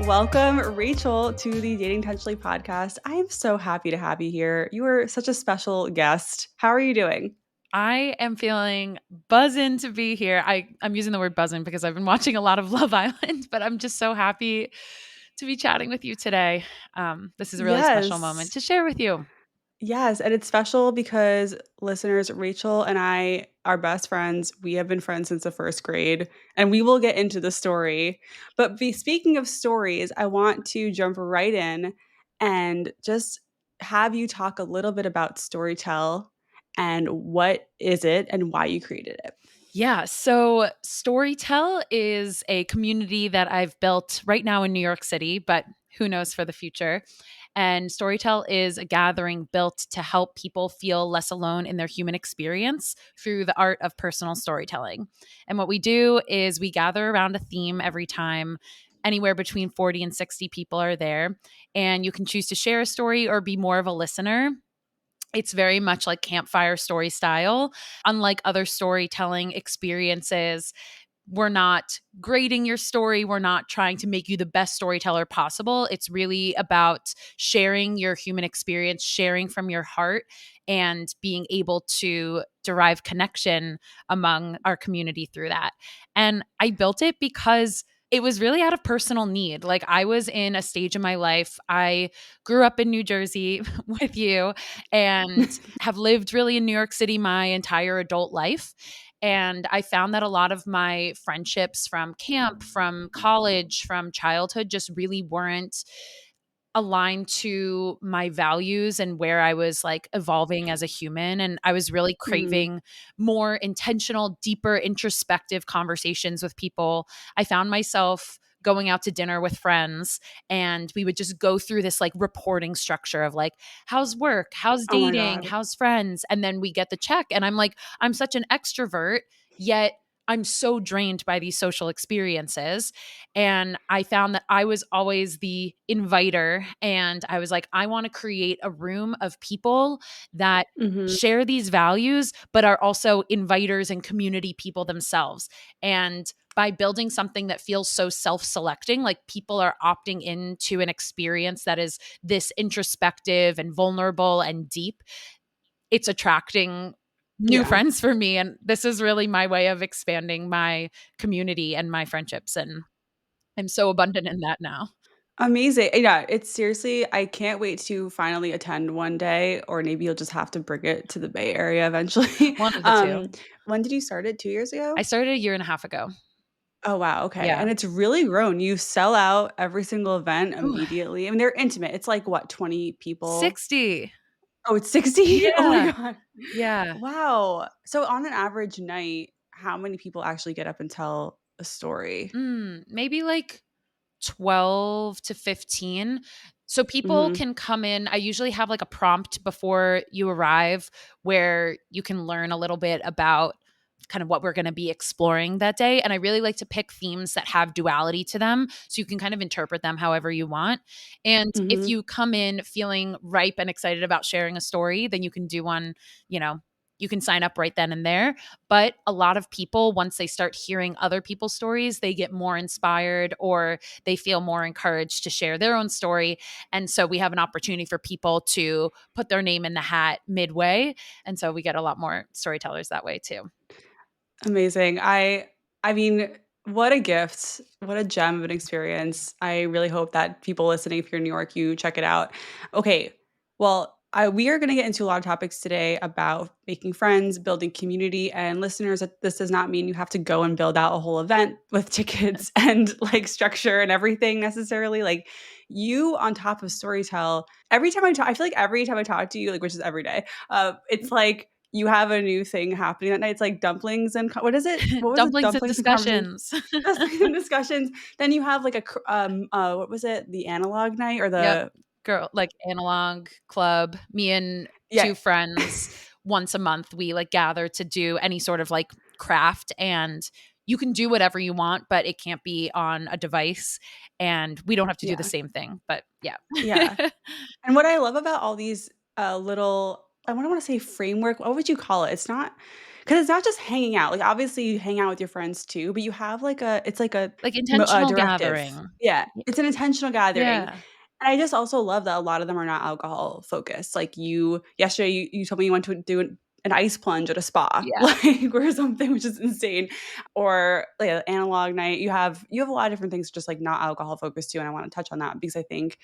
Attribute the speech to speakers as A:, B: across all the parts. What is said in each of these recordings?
A: Welcome, Rachel, to the Dating Intentionally podcast. I am so happy to have you here. You are such a special guest. How are you doing?
B: I am feeling buzzing to be here. I'm using the word buzzing because I've been watching a lot of Love Island, but I'm just so happy to be chatting with you today. This is a really special moment
A: Yes.
B: to share with you.
A: Yes. And it's special because listeners, Rachel and I are best friends. We have been friends since the first grade, and we will get into the story. But speaking of stories, I want to jump right in and just have you talk a little bit about StoryTell and what is it and why you created it.
B: Yeah, so StoryTell is a community that I've built right now in New York City, but who knows for the future. And StoryTell is a gathering built to help people feel less alone in their human experience through the art of personal storytelling. And what we do is we gather around a theme every time. Anywhere between 40 and 60 people are there. And you can choose to share a story or be more of a listener. It's very much like campfire story style. Unlike other storytelling experiences, we're not grading your story. We're not trying to make you the best storyteller possible. It's really about sharing your human experience, sharing from your heart, and being able to derive connection among our community through that. And I built it because it was really out of personal need. Like, I was in a stage in my life. I grew up in New Jersey with you and have lived really in New York City my entire adult life. And I found that a lot of my friendships from camp, from college, from childhood just really weren't aligned to my values and where I was like evolving as a human. And I was really
A: Mhm.
B: craving more intentional, deeper, introspective conversations with people. I found myself going out to dinner with friends, and we would just go through this like reporting structure of like, how's work, how's
A: Oh my
B: dating,
A: God.
B: how's friends, and then we get the check, and I'm like, I'm such an extrovert, yet I'm so drained by these social experiences. And I found that I was always the inviter. And I was like, I want to create a room of people that
A: Mhm.
B: share these values, but are also inviters and community people themselves. And by building something that feels so self selecting, like people are opting into an experience that is this introspective and vulnerable and deep, it's attracting new
A: Yeah.
B: friends for me. And this is really my way of expanding my community and my friendships. And I'm so abundant in that now.
A: Amazing. Yeah, it's seriously, I can't wait to finally attend one day, or maybe you'll just have to bring it to the Bay Area eventually.
B: One of the two.
A: When did you start it? 2 years
B: I
A: ago?
B: started a year and a half ago.
A: Oh, wow, okay,
B: Yeah.
A: and it's really grown. You sell out every single event
B: Ooh,
A: immediately. I mean, they're intimate. It's like, what, 20 people?
B: 60.
A: Oh, it's 60? Oh my
B: Yeah.
A: god.
B: Yeah.
A: Wow. So on an average night, how many people actually get up and tell a story?
B: Maybe like 12 to 15. So people
A: Mhm.
B: can come in. I usually have like a prompt before you arrive where you can learn a little bit about kind of what we're going to be exploring that day. And I really like to pick themes that have duality to them so you can kind of interpret them however you want. And if
A: Mhm.
B: you come in feeling ripe and excited about sharing a story, then you can do one, you know, you can sign up right then and there. But a lot of people, once they start hearing other people's stories, they get more inspired or they feel more encouraged to share their own story. And so we have an opportunity for people to put their name in the hat midway. And so we get a lot more storytellers that way too.
A: Amazing. I mean, what a gift. What a gem of an experience. I really hope that people listening, if you're in New York, you check it out. Okay. Well, we are going to get into a lot of topics today about making friends, building community, and listeners. This does not mean you have to go and build out a whole event with tickets and like structure and everything necessarily. Like you, on top of Storytell, every time I talk, I feel like every time I talk to you, like which is every day, it's like you have a new thing happening that night. It's like dumplings and what is it? What was it?
B: Dumplings and
A: Dumplings and conversation,
B: discussions.
A: dumplings and discussions. Then you have like what was it? The analog night or
B: Yep.
A: the
B: Girl, like analog club, me and
A: yeah.
B: two friends once a month, we like gather to do any sort of like craft, and you can do whatever you want, but it can't be on a device, and we don't have to do the
A: Yeah.
B: same thing. But yeah.
A: Yeah. And what I love about all these little, I don't wanna say framework, what would you call it? It's not 'cause it's not just hanging out, like, obviously you hang out with your friends too, but you have like a it's like
B: Like
A: a
B: intentional
A: directive.
B: gathering.
A: Yeah,
B: Y
A: it's an intentional gathering,
B: Yeah.
A: and I just also love that a lot of them are not alcohol focused, like, yesterday you told me you went to do an ice plunge at a spa,
B: Yeah.
A: like, or something, which is insane, or, like, an analog night. You have a lot of different things just, like, not alcohol focused too, and I wanna touch on that because I think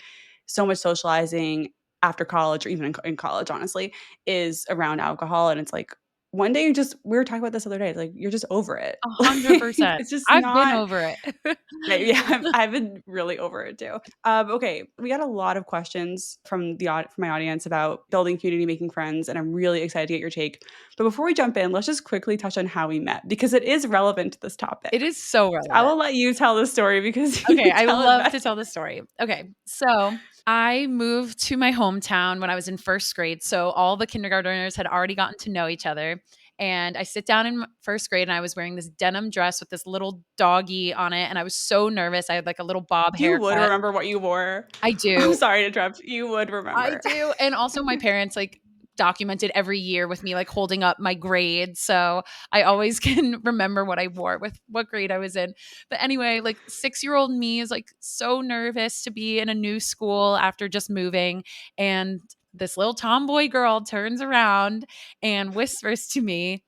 A: so much socializing after college or even in college, honestly, is around alcohol, and it's like, one day you just we were talking about this the other day, like, you're just over it. Like,
B: 100%.
A: it's just
B: I've been
A: not
B: over it.
A: yeah, yeah, I've been really over it too. Okay, we got a lot of questions from my audience about building community, making friends, and I'm really excited to get your take. But before we jump in, let's just quickly touch on how we met because it is relevant to this
B: It
A: topic.
B: is so
A: So I
B: relevant.
A: will let you tell the story because
B: Okay,
A: you
B: I
A: tell it
B: love to
A: better.
B: tell the story. Okay, so I moved to my hometown when I was in 1st grade, so all the kindergartners had already gotten to know each other, and I sit down in 1st grade, and I was wearing this denim dress with this little doggy on it, and I was so nervous. I had, like, a little bob
A: You would
B: haircut.
A: remember what you wore.
B: I
A: I'm
B: do.
A: sorry to interrupt. You would
B: I
A: remember.
B: do, and also my parents, like, documented every year with me, like, holding up my grades, so I always can remember what I wore with what grade I was in. But anyway, like, six-year-old me is, like, so nervous to be in a new school after just moving, and this little tomboy girl turns around and whispers to me,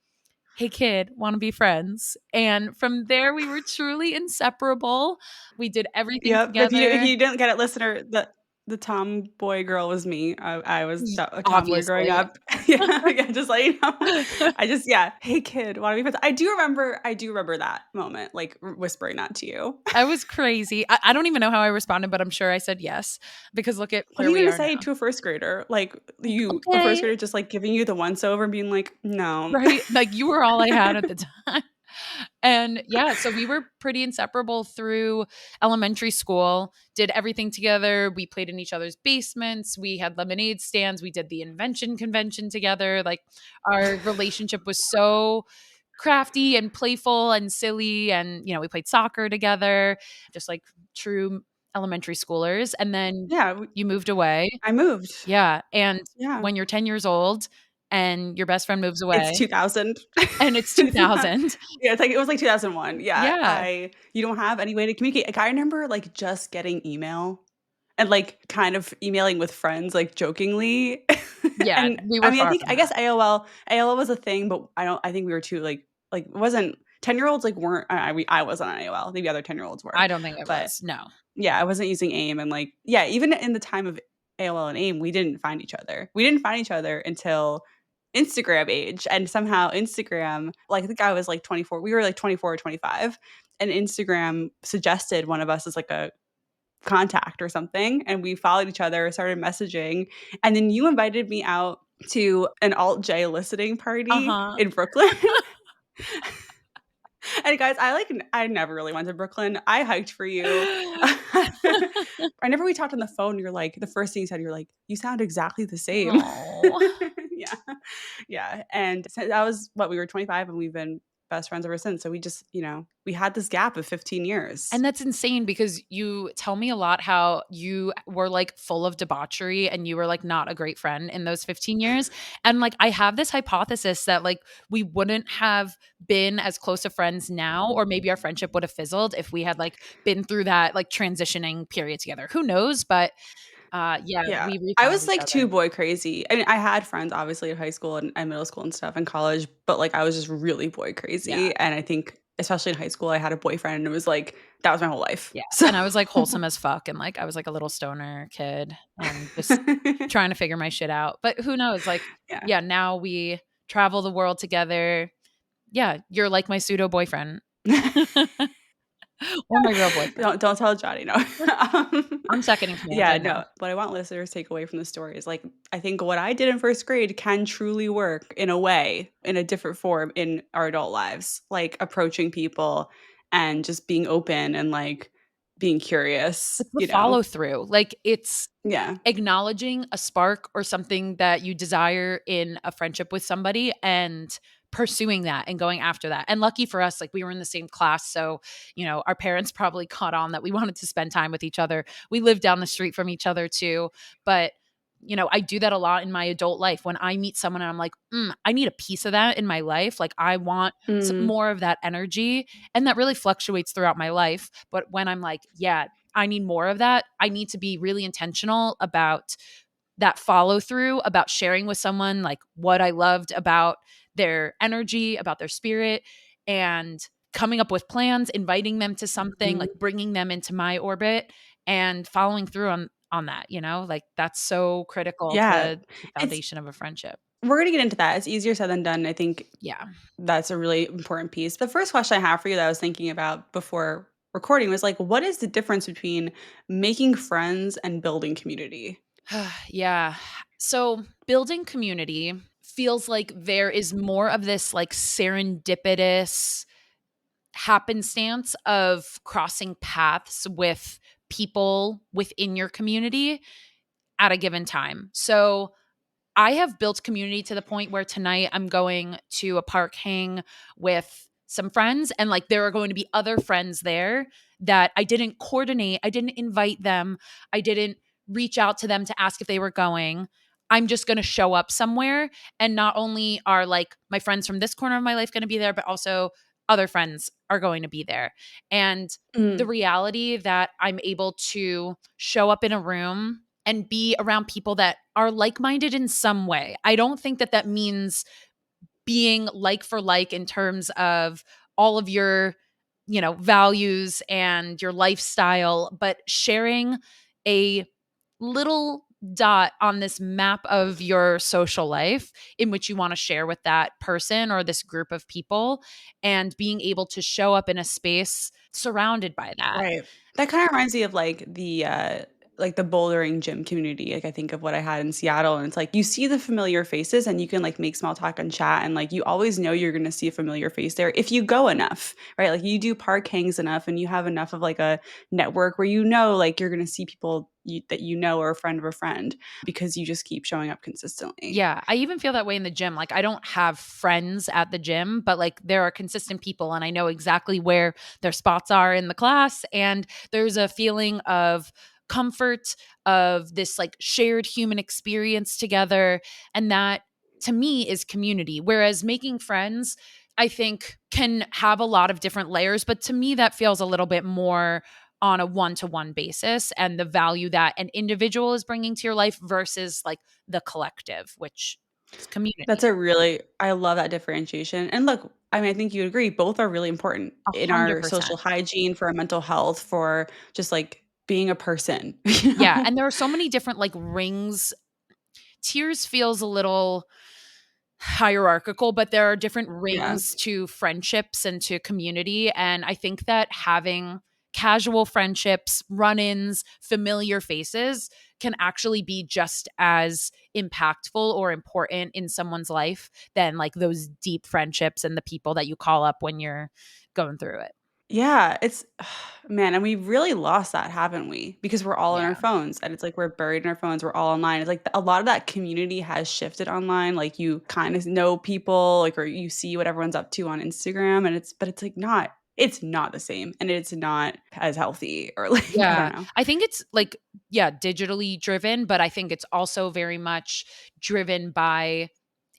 B: "Hey, kid, wanna be friends?" And from there, we were truly inseparable. We did everything
A: Yep, if
B: together.
A: you didn't get it, listener, the tomboy girl was me. I was
B: Y
A: a tomboy growing
B: Obviously.
A: up. Yeah, yeah, just let you know. I just yeah, "Hey, kid, wanna be friends?" I do remember that moment, like, whispering that to you.
B: I was crazy. I don't even know how I responded, but I'm sure I said yes because look at
A: What are
B: where
A: you
B: we
A: gonna
B: are
A: say
B: now.
A: to a first grader? Like,
B: Like,
A: a first
B: "Okay."
A: grader just, like, giving you the once over and being like, "No."
B: Right? Like, you were all I had at the time. And, yeah, so we were pretty inseparable through elementary school, did everything together. We played in each other's basements, we had lemonade stands, we did the invention convention together, like, our relationship was so crafty and playful and silly and, we played soccer together, just like true elementary schoolers, and then
A: Yeah,
B: you moved away.
A: I moved.
B: Yeah, and
A: Yeah.
B: when you're 10 years old and your best friend moves
A: It's
B: away
A: 2000.
B: and it's
A: It's not
B: 2000.
A: yeah, it was, like, 2001. Yeah,
B: Yeah.
A: you don't have any way to communicate. Like, I remember, like, just getting email and, like, kind of emailing with friends, like, jokingly.
B: Yeah,
A: And,
B: we
A: I
B: were
A: mean,
B: far from
A: I guess
B: that.
A: AOL was a thing, but I think we were too, like, it wasn't 10-year-olds, like, weren't I wasn't on AOL, maybe other 10-year-olds were.
B: I don't think it
A: But,
B: was, no.
A: yeah, I wasn't using AIM and, like yeah, even in the time of AOL and AIM, we didn't find each other. We didn't find each other until Instagram age, and somehow Instagram like, I think I was, like, 24 we were, like, 24 or 25, and Instagram suggested one of us as, like, a contact or something, and we followed each other, started messaging, and then you invited me out to an alt-J listening party
B: Uh-huh.
A: in Brooklyn. And guys, I never really went to Brooklyn. I hiked for you. Whenever we talked on the phone, you're like the first thing you said, you're like, "You sound exactly the same."
B: Aw.
A: Yeah. Yeah, and so that was what, we were 25 and we've been best friends ever since, so we just, we had this gap of 15 years.
B: And that's insane because you tell me a lot how you were, like, full of debauchery and you were, like, not a great friend in those 15 years, and, like, I have this hypothesis that, like, we wouldn't have been as close of friends now, or maybe our friendship would have fizzled if we had, like, been through that, like, transitioning period together. Who knows? But, yeah,
A: Yeah.
B: we
A: I
B: refound
A: was,
B: each
A: like,
B: other.
A: too boy crazy. I mean, I had friends obviously in high school and middle school and stuff and college, but, like, I was just really boy
B: Yeah.
A: crazy, and I think especially in high school, I had a boyfriend and it was like that was my whole life.
B: Yeah,
A: So
B: and I was, like, wholesome as fuck, and, like, I was, like, a little stoner kid and just trying to figure my shit out, but who knows, like,
A: Yeah.
B: yeah, now we travel the world together. Yeah, you're like my pseudo boyfriend or my real boyfriend.
A: Don't tell Johnny, no. Um,
B: I'm second in command,
A: yeah,
B: I know.
A: no, what I want listeners to take away from the story is, like, I think what I did in 1st grade can truly work in a way, in a different form in our adult lives, like, approaching people and just being open and, like, being curious,
B: It's the follow through, like, it's
A: Yeah.
B: acknowledging a spark or something that you desire in a friendship with somebody and pursuing that and going after that. And lucky for us, like we were in the same class. So, our parents probably caught on that we wanted to spend time with each other. We lived down the street from each other too. But I do that a lot in my adult life when I meet someone and I'm like, I need a piece of that in my life. Like, I want
A: Mm,
B: more of that energy. And that really fluctuates throughout my life. But when I'm like, yeah, I need more of that, I need to be really intentional about that follow through, about sharing with someone like what I loved about their energy, about their spirit, and coming up with plans, inviting them to something, like
A: mhm.
B: bringing them into my orbit and following through on that, like that's so critical
A: Yeah.
B: to the
A: It's
B: foundation of a friendship.
A: we're gonna get into that. It's easier said than done. I think
B: Yeah.
A: that's a really important piece. The first question I have for you that I was thinking about before recording was like, what is the difference between making friends and building community?
B: Yeah. So building community feels like there is more of this like serendipitous happenstance of crossing paths with people within your community at a given time. So I have built community to the point where tonight I'm going to a park hang with some friends, and like there are going to be other friends there that I didn't coordinate. I didn't invite them. I didn't reach out to them to ask if they were going. I'm just going to show up somewhere. And not only are like my friends from this corner of my life going to be there, but also other friends are going to be there. And the
A: Mm,
B: reality that I'm able to show up in a room and be around people that are like-minded in some way. I don't think that that means being like for like in terms of all of your, values and your lifestyle, but sharing a little dot on this map of your social life in which you want to share with that person or this group of people, and being able to show up in a space surrounded by that.
A: right. That kinda reminds me of, like, the bouldering gym community, like, I think of what I had in Seattle, and it's like, you see the familiar faces and you can, like, make small talk and chat, and, like, you always know you're gonna see a familiar face there if you go enough, right? Like, you do park hangs enough and you have enough of, like, a network where like, you're gonna see people that you know are a friend of a friend because you just keep showing up consistently.
B: Yeah, I even feel that way in the gym. Like, I don't have friends at the gym, but like there are consistent people and I know exactly where their spots are in the class. And there's a feeling of comfort, of this like shared human experience together. And that to me is community. Whereas making friends, I think, can have a lot of different layers. But to me, that feels a little bit more on a one-to-one basis, and the value that an individual is bringing to your life versus like the collective, which is
A: That's
B: community.
A: a really I love that differentiation, and look, I mean, I think you'd agree, both are really important in our
B: 100%.
A: social hygiene, for our mental health, for just, like, being a person,
B: Yeah, and there are so many different like rings. Tiers feels a little hierarchical, but there are different
A: Yeah.
B: rings to friendships and to community. And I think that having casual friendships, run ins, familiar faces can actually be just as impactful or important in someone's life than like those deep friendships and the people that you call up when you're going through it.
A: Yeah, it's man, and we've really lost that, haven't we? Because we're all on our
B: Yeah.
A: phones, and it's like we're buried in our phones, we're all online. It's like a lot of that community has shifted online, like, you kinda know people, like, or you see what everyone's up to on Instagram, and it's, like, not the same, and it's not as healthy or, like, I don't
B: Yeah.
A: know.
B: I think it's like, yeah, digitally driven, but I think it's also very much driven by,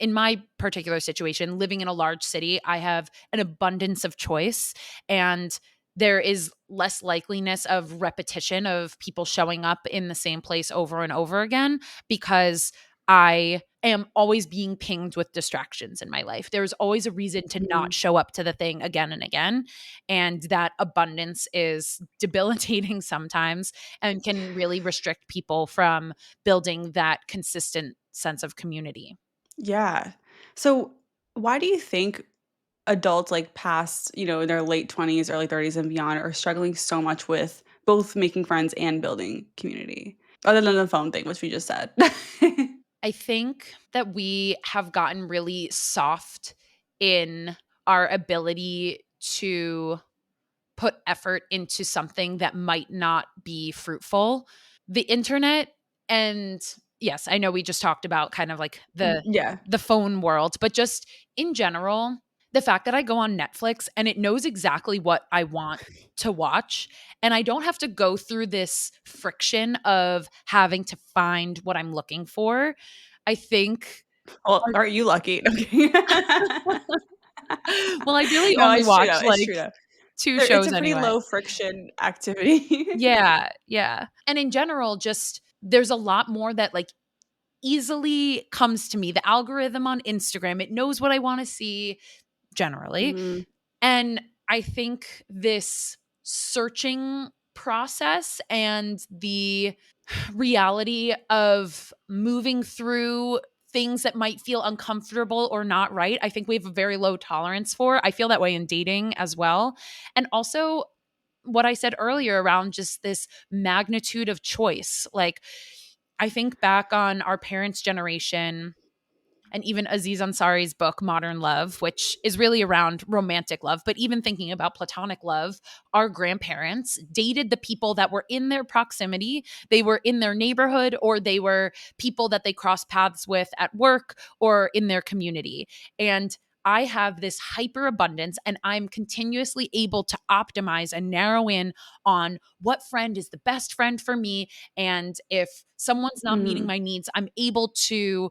B: in my particular situation, living in a large city, I have an abundance of choice, and there is less likeliness of repetition of people showing up in the same place over and over again because I am always being pinged with distractions in my life. There's always a reason to not
A: Mhm.
B: show up to the thing again and again. And that abundance is debilitating sometimes and can really restrict people from building that consistent sense of community.
A: Yeah. So, why do you think adults, like, past, in their late 20s, early 30s, and beyond are struggling so much with both making friends and building community? Other than the phone thing, which we just said.
B: I think that we have gotten really soft in our ability to put effort into something that might not be fruitful. The internet, and yes, I know we just talked about kind of like the
A: Yeah.
B: the phone world, but just in general, the fact that I go on Netflix and it knows exactly what I want to watch, and I don't have to go through this friction of having to find what I'm looking for. I think
A: Well,
B: our
A: aren't you lucky? Okay.
B: well, I really
A: No,
B: only
A: it's true though,
B: watch,
A: it's true
B: like,
A: though.
B: 2
A: It's
B: shows
A: a pretty
B: anyway.
A: low friction activity.
B: Yeah, yeah. And in general, just there's a lot more that, like, easily comes to me. The algorithm on Instagram, it knows what I wanna see generally,
A: Mhm,
B: and I think this searching process and the reality of moving through things that might feel uncomfortable or not right, I think we have a very low tolerance for. I feel that way in dating as well. And also, what I said earlier around just this magnitude of choice. Like, I think back on our parents' generation and even Aziz Ansari's book, Modern Love, which is really around romantic love, but even thinking about platonic love, our grandparents dated the people that were in their proximity. They were in their neighborhood, or they were people that they crossed paths with at work or in their community. And I have this hyper abundance, and I'm continuously able to optimize and narrow in on what friend is the best friend for me. And if someone's not meeting
A: mhm.
B: my needs, I'm able to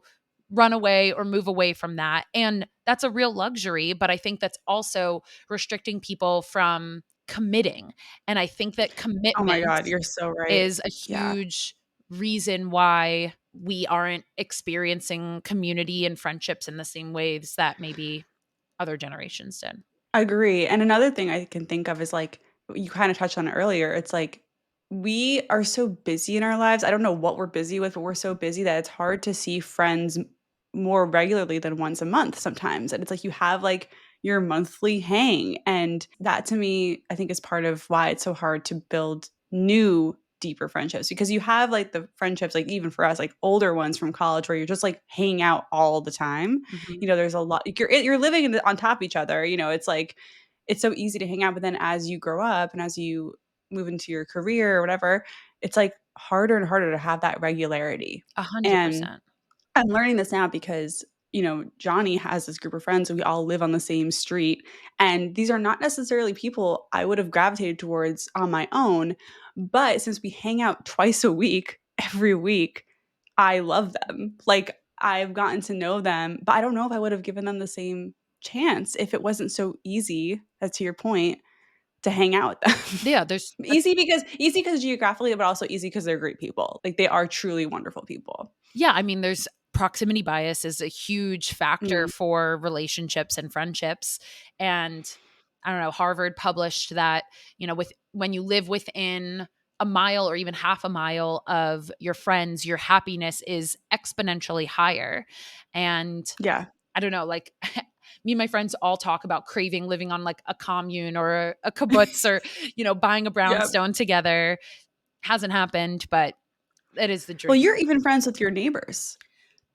B: run away or move away from that. And that's a real luxury, but I think that's also restricting people from committing. And I think that
A: Oh my
B: commitment
A: god, you're so right.
B: is a
A: Yeah.
B: huge reason why we aren't experiencing community and friendships in the same ways that maybe other generations did.
A: Agree, and another thing I can think of is, like, you kinda touched on it earlier, it's like, we are so busy in our lives, I don't know what we're busy with, but we're so busy that it's hard to see friends more regularly than once a month sometimes, and it's like you have, like, your monthly hang, and that to me, I think is part of why it's so hard to build new, deeper friendships because you have, like, the friendships, like, even for us, like, older ones from college where you're just, like, hanging out all the time,
B: Mhm.
A: you know, there's a lot like, you're living in the on top of each other, you know, it's like it's so easy to hang out, but then as you grow up and as you move into your career or whatever, it's, like, harder and harder to have that regularity, and
B: 100%.
A: I'm learning this now because, you know, Johnny has this group of friends and we all live on the same street, and these are not necessarily people I would have gravitated towards on my own, but since we hang out twice a week, every week, I love them. Like, I've gotten to know them, but I don't know if I would have given them the same chance if it wasn't so easy, to your point, to hang out with them.
B: Yeah, there's
A: Easy because geographically, but also easy because 'cause they're great people. Like, they are truly wonderful people.
B: Yeah, I mean, there's proximity bias is a huge factor
A: Mm,
B: for relationships and friendships. And I don't know, Harvard published that, with when you live within a mile or even half a mile of your friends, your happiness is exponentially higher. And
A: yeah.
B: I don't know, like me and my friends all talk about craving living on like a commune or a kibbutz or, buying a
A: Yep.
B: brownstone together. Hasn't happened, but it is the
A: Well,
B: dream.
A: you're even friends with your neighbors.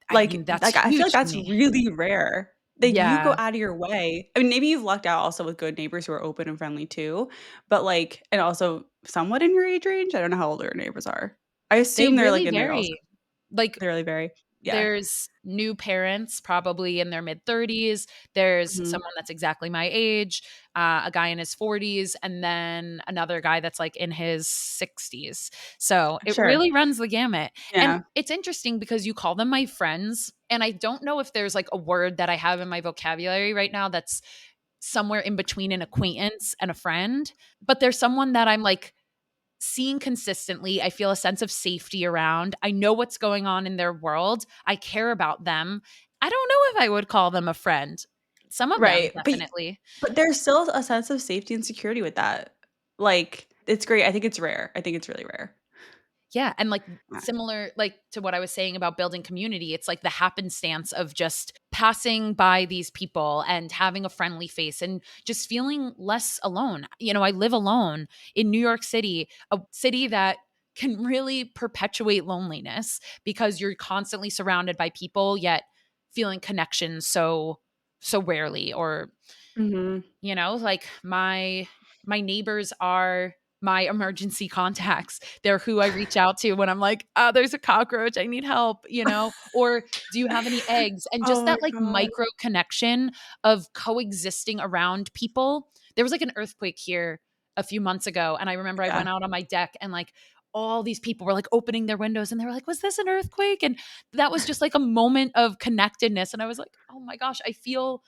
B: I mean, that's
A: I feel like
B: huge to
A: that's
B: me.
A: really rare. Like, you go
B: Yeah.
A: out of your way I mean, maybe you've lucked out also with good neighbors who are open and friendly too, but, like and also somewhat in your age range? I don't know how old your neighbors are. I
B: They
A: assume they're, like,
B: really
A: in their also
B: vary. Like,
A: they really vary. Yeah.
B: there's new parents probably in their mid-30s, there's
A: Mhm.
B: someone that's exactly my age, a guy in his 40s, and then another guy that's, like, in his 60s. So, it
A: Sure.
B: really runs the gamut, and
A: Yeah.
B: it's interesting because you call them my friends, and I don't know if there's, like, a word that I have in my vocabulary right now that's somewhere in between an acquaintance and a friend, but there's someone that I'm, like, seeing consistently. I feel a sense of safety around. I know what's going on in their world. I care about them. I don't know if I would call them a friend. Some of them,
A: Right,
B: definitely.
A: but there's still a sense of safety and security with that. Like, it's great. I think it's rare. I think it's really rare.
B: Yeah, and, like,
A: Yeah.
B: similar, like, to what I was saying about building community, it's like the happenstance of just passing by these people and having a friendly face and just feeling less alone. I live alone in New York City, a city that can really perpetuate loneliness because you're constantly surrounded by people, yet feeling connection so rarely. Or,
A: Mhm.
B: like my neighbors are my emergency contacts. They're who I reach out to when I'm like, "Oh, there's a cockroach, I need help," or "Do you have any eggs?" And
A: Oh
B: just
A: my
B: that, like,
A: god.
B: micro connection of coexisting around people. There was, like, an earthquake here a few months ago, and I remember I
A: Yeah.
B: went out on my deck and, like, all these people were, like, opening their windows, and they were like, "Was this an earthquake?" And that was just, like, a moment of connectedness, and I was like, "Oh my gosh, I feel,"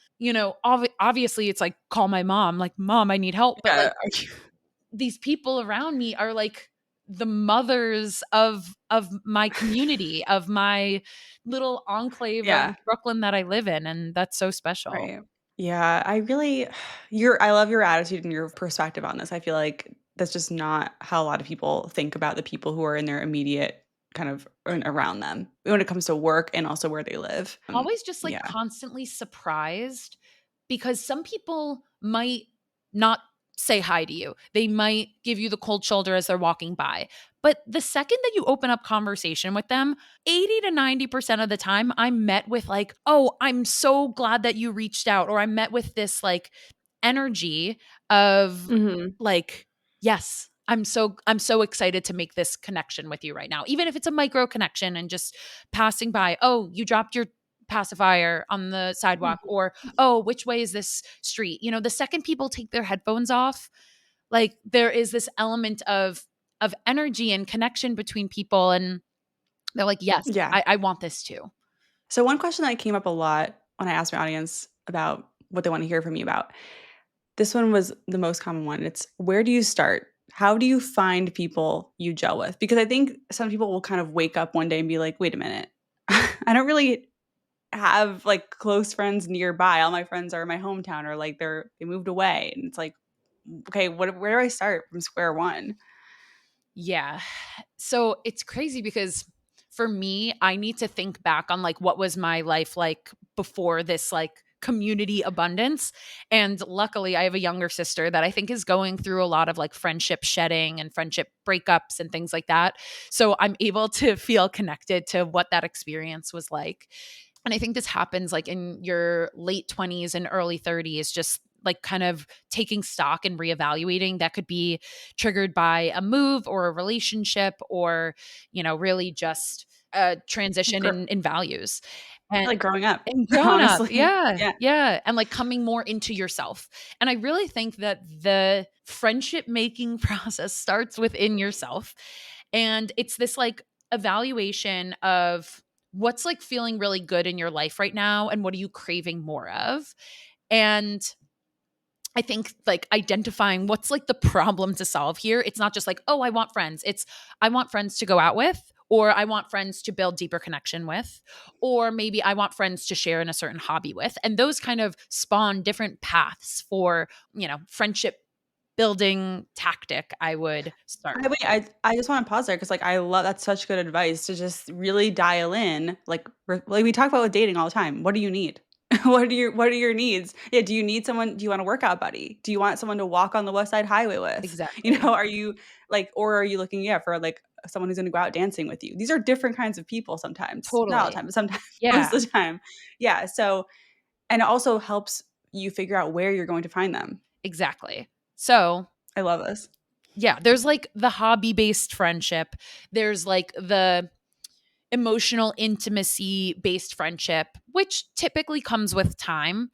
B: obviously, it's like, call my mom, like, "Mom, I need help," but, like,
A: Yeah.
B: these people around me are like the mothers of my community, of my little enclave of
A: Yeah.
B: Brooklyn that I live in, and that's so special.
A: Right. Yeah, I really I love your attitude and your perspective on this. I feel like that's just not how a lot of people think about the people who are in their immediate kind of around them when it comes to work and also where they live.
B: Always just, like,
A: Yeah.
B: constantly surprised because some people might not say hi to you. They might give you the cold shoulder as they're walking by. But the second that you open up conversation with them, 80 to 90% of the time, I'm met with, like, "Oh, I'm so glad that you reached out," or I'm met with this, like, energy of,
A: Mhm.
B: like, "Yes, I'm so excited to make this connection with you right now." Even if it's a micro connection and just passing by, "Oh, you dropped your pacifier on the sidewalk,"
A: Mhm.
B: or, "Oh, which way is this street?" The second people take their headphones off, like, there is this element of energy and connection between people, and they're like, "Yes,
A: Yeah.
B: I want this too."
A: So one question that came up a lot when I asked my audience about what they want to hear from me about, this one was the most common one. It's where do you start? How do you find people you gel with? Because I think some people will kind of wake up one day and be like, "Wait a minute. I don't really have, like, close friends nearby. All my friends are in my hometown or, like, they moved away." And it's like, "Okay, where do I start from square one?"
B: Yeah. So it's crazy because for me, I need to think back on, like, what was my life like before this, like, community abundance. And luckily, I have a younger sister that I think is going through a lot of, like, friendship shedding and friendship breakups and things like that. So I'm able to feel connected to what that experience was like. And I think this happens, like, in your late 20s and early 30s, just, like, kind of taking stock and reevaluating. That could be triggered by a move or a relationship, or, really just a transition
A: Gr
B: in values. And
A: like growing up,
B: and growing up,
A: honestly.
B: yeah,
A: Yeah.
B: yeah, and, like, coming more into yourself. And I really think that the friendship making process starts within yourself. And it's this, like, evaluation of what's, like, feeling really good in your life right now and what are you craving more of. And I think, like, identifying what's, like, the problem to solve here. It's not just like, "Oh, I want friends." It's, I want friends to go out with, or I want friends to build deeper connection with, or maybe I want friends to share in a certain hobby with. And those kind of spawn different paths for, friendship building tactic I would start
A: I
B: with.
A: wait, I just wanna pause there because like, I love that's such good advice to just really dial in, like we talk about with dating all the time. What do you need? What are your needs? Yeah, do you need someone do you want a workout buddy? Do you want someone to walk on the West Side Highway with?
B: Exactly.
A: Are you or are you looking, yeah, for, like, someone who's gonna go out dancing with you? These are different kinds of people sometimes. Not all the
B: Totally.
A: time, but sometimes
B: Yeah,
A: most of the time. Yeah, so and it also helps you figure out where you're going to find them.
B: exactly. So,
A: I love this.
B: yeah, there's, like, the hobby-based friendship. There's, like, the emotional intimacy based friendship, which typically comes with time.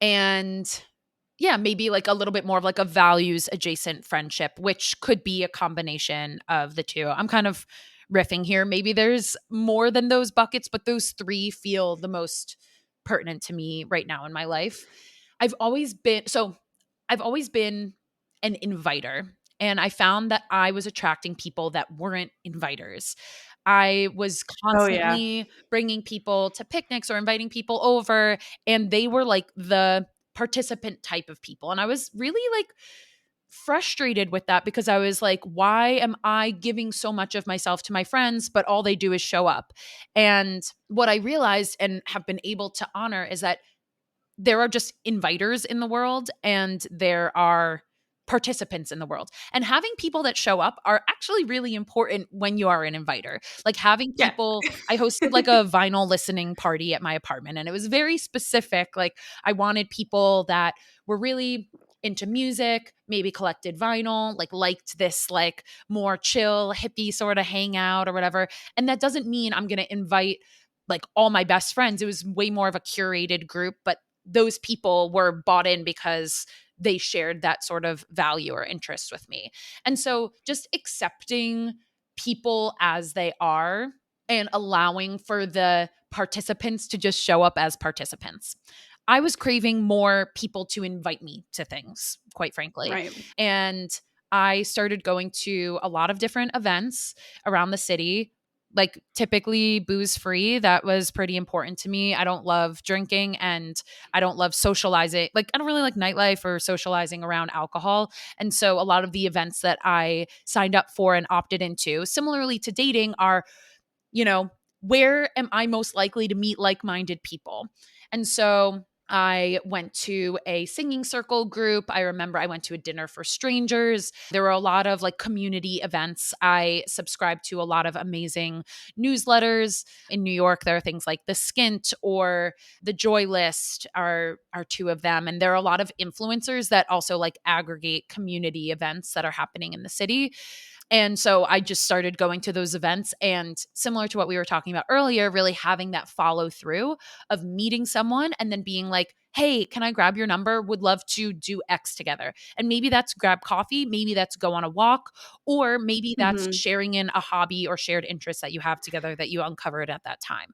B: And yeah, maybe, like, a little bit more of, like, a values adjacent friendship, which could be a combination of the two. I'm kind of riffing here. Maybe there's more than those buckets, but those three feel the most pertinent to me right now in my life. I've always been an inviter, and I found that I was attracting people that weren't inviters. I was
A: Oh, yeah.
B: constantly bringing people to picnics or inviting people over, and they were, like, the participant type of people. And I was really, like, frustrated with that because I was like, why am I giving so much of myself to my friends, but all they do is show up? And what I realized and have been able to honor is that there are just inviters in the world and there are participants in the world. And having people that show up are actually really important when you are an inviter. Like, having
A: Yeah.
B: people, I hosted, like, a vinyl listening party at my apartment, and it was very specific. Like, I wanted people that were really into music, maybe collected vinyl, like liked this like more chill, hippie sort of hangout or whatever. And that doesn't mean I'm going to invite like all my best friends. It was way more of a curated group, but those people were bought in because they shared that sort of value or interest with me. And so just accepting people as they are and allowing for the participants to just show up as participants. I was craving more people to invite me to things, quite frankly.
A: Right.
B: And I started going to a lot of different events around the city, like typically booze free. That was pretty important to me. I don't love drinking and I don't love socializing. Like, I don't really like nightlife or socializing around alcohol. And so, a lot of the events that I signed up for and opted into, similarly to dating, are, you know, where am I most likely to meet like minded people? And so I went to a singing circle group. I remember I went to a dinner for strangers. There were a lot of like community events. I subscribed to a lot of amazing newsletters. In New York, there are things like the Skint or the Joy List are two of them. And there are a lot of influencers that also like aggregate community events that are happening in the city. And so I just started going to those events, and similar to what we were talking about earlier, really having that follow through of meeting someone and then being like, hey, can I grab your number? Would love to do X together. And maybe that's grab coffee, maybe that's go on a walk, or maybe that's
A: Mhm.
B: sharing in a hobby or shared interest that you have together that you uncovered at that time.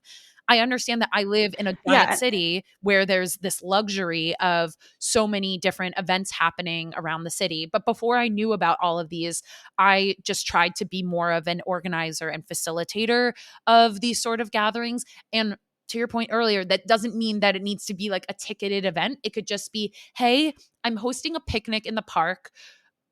B: I understand that I live in a giant
A: Yeah,
B: city where there's this luxury of so many different events happening around the city. But before I knew about all of these, I just tried to be more of an organizer and facilitator of these sort of gatherings. And to your point earlier, that doesn't mean that it needs to be like a ticketed event. It could just be, hey, I'm hosting a picnic in the park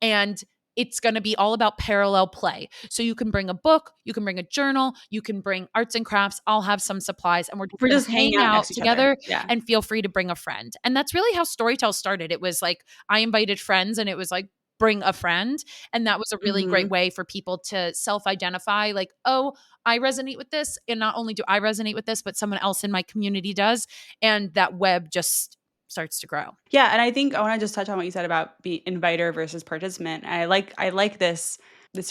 B: and it's going to be all about parallel play. So you can bring a book, you can bring a journal, you can bring arts and crafts. I'll have some supplies and we're just
A: we're
B: going to
A: just hanging
B: hang
A: out next
B: out
A: to each other.
B: together
A: Yeah.
B: and feel free to bring a friend. And that's really how Storytell started. It was like I invited friends and it was like bring a friend, and that was a really great
A: Mhm.
B: way for people to self-identify like, "Oh, I resonate with this, and not only do I resonate with this, but someone else in my community does." And that web just starts to grow.
A: Yeah, and I think I wanna just touch on what you said about be inviter versus participant. I like this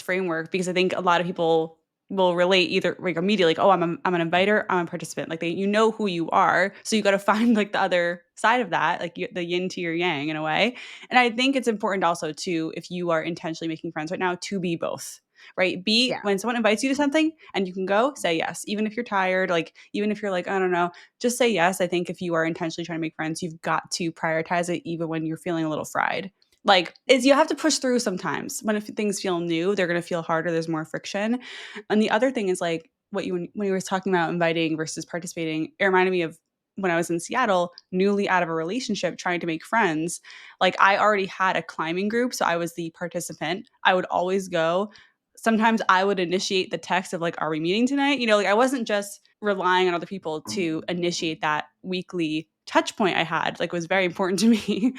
A: framework because I think a lot of people will relate either like immediately, like, "Oh, I'm an inviter, I'm a participant." Like, you know who you are, so you gotta find, like, the other side of that, like, the yin to your yang in a way. And I think it's important also to, if you are intentionally making friends right now, to be both, right? Be
B: Yeah.
A: when someone invites you to something and you can go, say yes. Even if you're tired, like, even if you're like, "I don't know," just say yes. I think if you are intentionally trying to make friends, you've got to prioritize it even when you're feeling a little fried. Like, is you have to push through sometimes. When if things feel new, they're gonna feel harder. There's more friction. And the other thing is like what you when you were talking about inviting versus participating, it reminded me of when I was in Seattle, newly out of a relationship, trying to make friends. Like, I already had a climbing group, so I was the participant. I would always go. Sometimes I would initiate the text of like, "Are we meeting tonight?" Like, I wasn't just relying on other people to initiate that weekly touch point I had. Like, it was very important to me.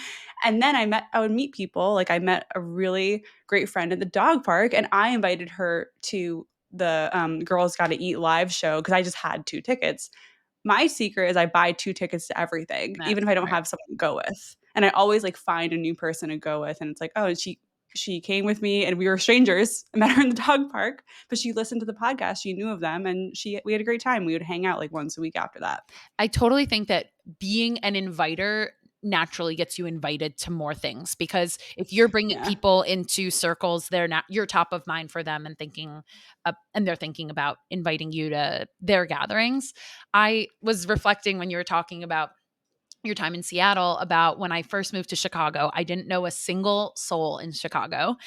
A: And then I would meet people. Like, I met a really great friend at the dog park, and I invited her to the Girls Gotta Eat live show because I just had 2 tickets. My secret is I buy 2 tickets to everything, even
B: That's
A: if I don't
B: smart.
A: have someone to go with. And I always, like, find a new person to go with, and it's like, "Oh, and she came with me, and we were strangers. I met her in the dog park, but she listened to the podcast, she knew of them, and she we had a great time." We would hang out, like, once a week after that.
B: I totally think that being an inviter naturally gets you invited to more things because if you're bringing
A: Yeah.
B: people into circles, they're not you're top of mind for them and and they're thinking about inviting you to their gatherings. I was reflecting when you were talking about your time in Seattle about when I first moved to Chicago. I didn't know a single soul in Chicago.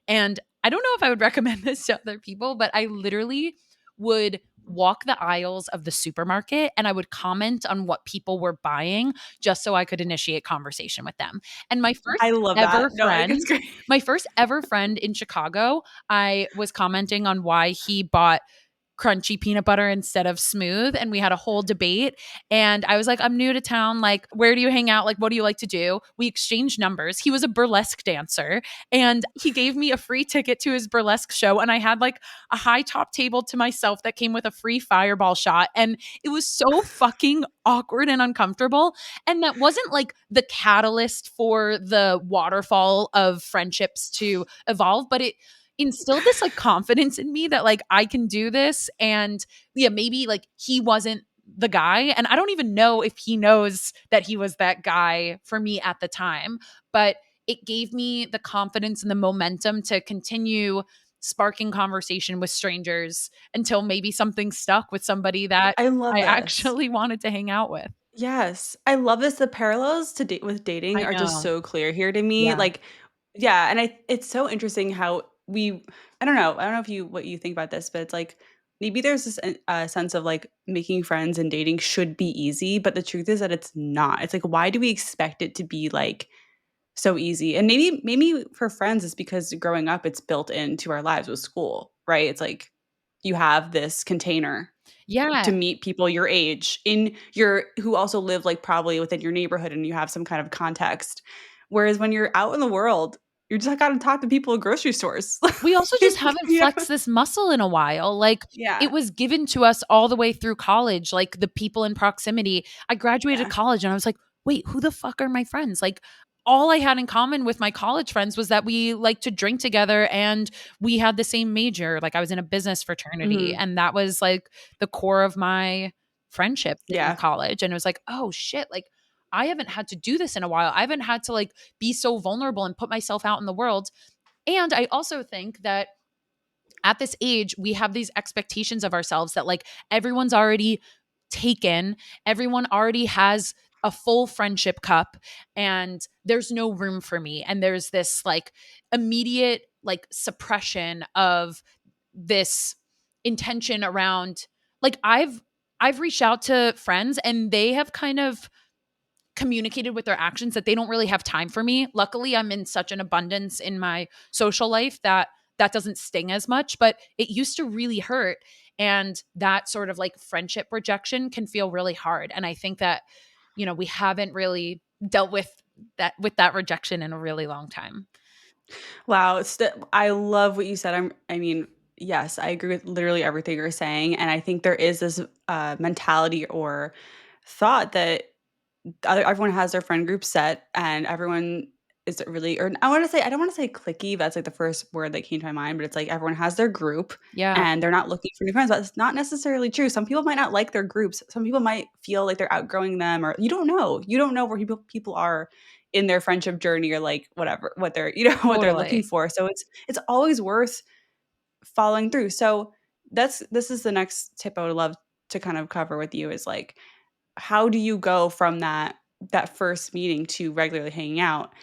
B: And I don't know if I would recommend this to other people, but I literally would walk the aisles of the supermarket and I would comment on what people were buying just so I could initiate conversation with them. And
A: I love that. No, I think it's great.
B: my first ever friend in Chicago, I was commenting on why he bought crunchy peanut butter instead of smooth. And we had a whole debate. And I was like, I'm new to town. Like, where do you hang out? Like, what do you like to do? We exchanged numbers. He was a burlesque dancer and he gave me a free ticket to his burlesque show. And I had like a high top table to myself that came with a free fireball shot. And it was so fucking awkward and uncomfortable. And that wasn't like the catalyst for the waterfall of friendships to evolve, but it instilled this like confidence in me that like I can do this. And yeah, maybe like he wasn't the guy. And I don't even know if he knows that he was that guy for me at the time, but it gave me the confidence and the momentum to continue sparking conversation with strangers until maybe something stuck with somebody that
A: I love
B: I
A: this.
B: actually wanted to hang out with.
A: Yes, I love this. The parallels to date with dating
B: I
A: are just
B: know.
A: so clear here to me.
B: Yeah.
A: Like, yeah, and it's so interesting how I don't know if you what you think about this, but it's like maybe there's this sense of like making friends and dating should be easy, but the truth is that it's not. It's like why do we expect it to be like so easy? And maybe for friends it's because growing up it's built into our lives with school, right? It's like you have this container
B: Yeah.
A: to meet people your age in your who also live, like, probably within your neighborhood and you have some kind of context. Whereas when you're out in the world, you just gotta talk to people at grocery stores.
B: We also just haven't
A: You know?
B: flexed this muscle in a while. Like, it
A: Yeah,
B: was given to us all the way through college, like the people in proximity. I graduated
A: yeah.
B: college and I was like, wait, who the fuck are my friends? Like, all I had in common with my college friends was that we like to drink together and we had the same major. Like, I was in a business fraternity,
A: Mhm.
B: and that was like the core of my friendships in
A: Yeah.
B: college. And it was like, oh shit, like, I haven't had to do this in a while. I haven't had to like be so vulnerable and put myself out in the world. And I also think that at this age, we have these expectations of ourselves that like everyone's already taken, everyone already has a full friendship cup, and there's no room for me. And there's this like immediate like suppression of this intention around like I've reached out to friends and they have kind of communicated with their actions that they don't really have time for me. Luckily, I'm in such an abundance in my social life that that doesn't sting as much, but it used to really hurt. And that sort of like friendship rejection can feel really hard. And I think that, we haven't really dealt with that rejection in a really long time.
A: Wow, I love what you said. I mean, yes, I agree with literally everything you're saying, and I think there is this, mentality or thought that everyone has their friend group set and everyone is really or I don't wanna say cliquey, that's, like, the first word that came to my mind, but it's like everyone has their group
B: Yeah,
A: and they're not looking for new friends. That's not necessarily true. Some people might not like their groups. Some people might feel like they're outgrowing them or you don't know. You don't know where people are in their friendship journey or, like, whatever, what they're what they're looking
B: totally.
A: for. So it's always worth following through. So this is the next tip I would love to kind of cover with you is, like, how do you go from that first meeting to regularly hanging out?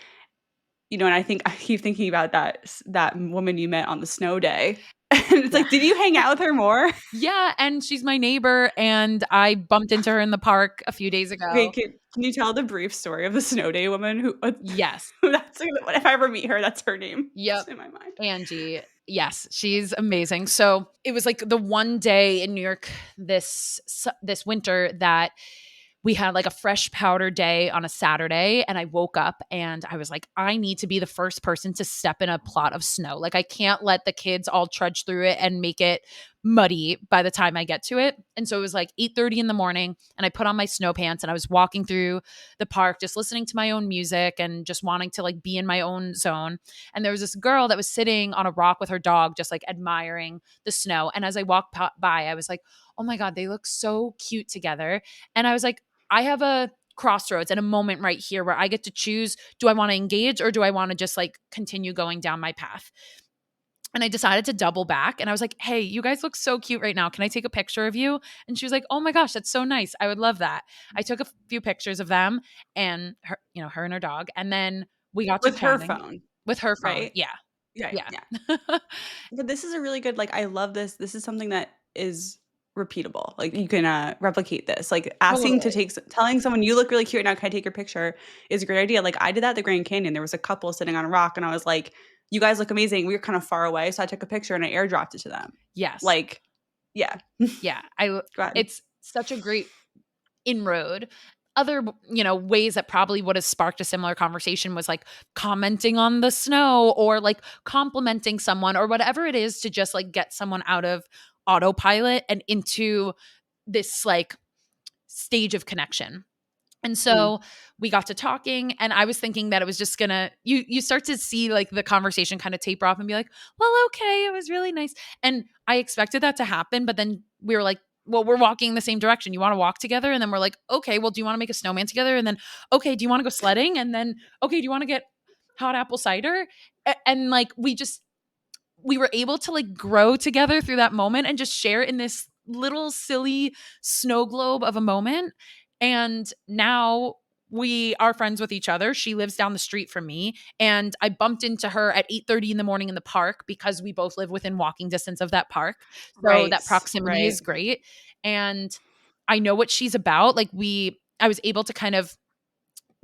A: And I think I keep thinking about that woman you met on the snow day. And it's
B: Yeah.
A: like, did you hang out with her more?
B: Yeah, and she's my neighbor and I bumped into her in the park a few days
A: Okay,
B: ago.
A: can you tell the brief story of the snow day woman who
B: Yes.
A: who that's if I ever meet her, that's her name
B: Yep.
A: just in my mind.
B: Angie. Yes, she's amazing. So, it was like the one day in New York this winter that we had like a fresh powder day on a Saturday, and I woke up and I was like, I need to be the first person to step in a plot of snow. Like, I can't let the kids all trudge through it and make it muddy by the time I get to it. And so it was like 8:30 in the morning, and I put on my snow pants and I was walking through the park just listening to my own music and just wanting to like be in my own zone. And there was this girl that was sitting on a rock with her dog just like admiring the snow. And as I walked by, I was like, "Oh my god, they look so cute together." And I was like, I have a crossroads and a moment right here where I get to choose, do I want to engage or do I want to just like continue going down my path? And I decided to double back and I was like, "Hey, you guys look so cute right now. Can I take a picture of you?" And she was like, "Oh my gosh, that's so nice. I would love that." I took a few pictures of them and her and her dog, and then we got to
A: With her
B: chatting
A: phone,
B: with her phone.
A: right?
B: Yeah.
A: Yeah,
B: Yeah.
A: yeah. But this is a really good like, I love this. This is something that is repeatable. Like, you can, replicate this. Like, asking to
B: Totally.
A: take s telling someone, "You look really cute right now. Can I take your picture?" is a great idea. Like, I did that at the Grand Canyon. There was a couple sitting on a rock, and I was like, "You guys look amazing." We were kind of far away, so I took a picture and I airdropped it to them.
B: Yes.
A: Like, Yeah.
B: Yeah,
A: Go ahead.
B: it's such a great inroad. Other, ways that probably would have sparked a similar conversation was like commenting on the snow or like complimenting someone or whatever it is to just like get someone out of autopilot and into this like stage of connection. And
A: Mm.
B: so we got to talking and I was thinking that it was just gonna you start to see like the conversation kind of taper off and be like, well, okay, it was really nice. And I expected that to happen, but then we were like, well, we're walking in the same direction. You want to walk together? And then we're like, okay, well, do you want to make a snowman together? And then, okay, do you want to go sledding? And then, okay, do you want to get hot apple cider? And like we were able to like grow together through that moment and just share in this little silly snow globe of a moment. And now we are friends with each other. She lives down the street from me, and I bumped into her at 8:30 in the morning in the park because we both live within walking distance of that park. So
A: Right.
B: that proximity
A: Right.
B: is great. And I know what she's about. Like I was able to kind of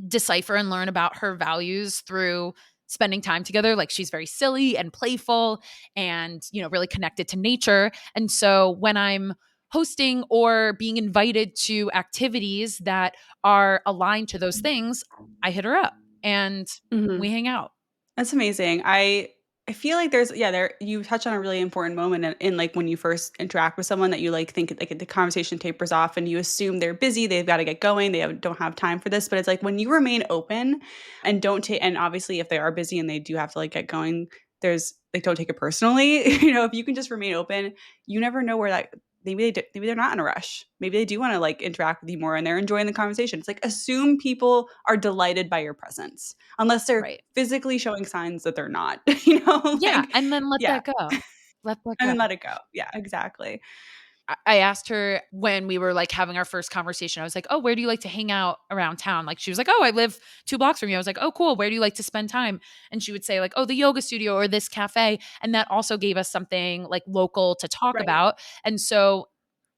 B: decipher and learn about her values through spending time together. Like she's very silly and playful and, really connected to nature. And so when I'm hosting or being invited to activities that are aligned to those things, I hit her up and
A: Mhm.
B: we hang out.
A: That's amazing. I feel like there's yeah, there you touch on a really important moment like when you first interact with someone that you like think like the conversation tapers off and you assume they're busy, they've got to get going, don't have time for this. But it's like when you remain open and don't take and obviously if they are busy and they do have to like get going, there's like don't take it personally. If you can just remain open, you never know where that maybe they're not in a rush. Maybe they do want to like interact with you more and they're enjoying the conversation. It's like assume people are delighted by your presence unless they're
B: Right.
A: physically showing signs that they're not,
B: Yeah.
A: like
B: And then let
A: yeah,
B: that go. Let that
A: and
B: go.
A: then let it go. Yeah, exactly.
B: I asked her when we were like having our first conversation. I was like, "Oh, where do you like to hang out around town?" Like she was like, "Oh, I live 2 blocks from you." I was like, "Oh, cool. Where do you like to spend time?" And she would say like, "Oh, the yoga studio or this cafe." And that also gave us something like local to talk
A: Right.
B: about. And so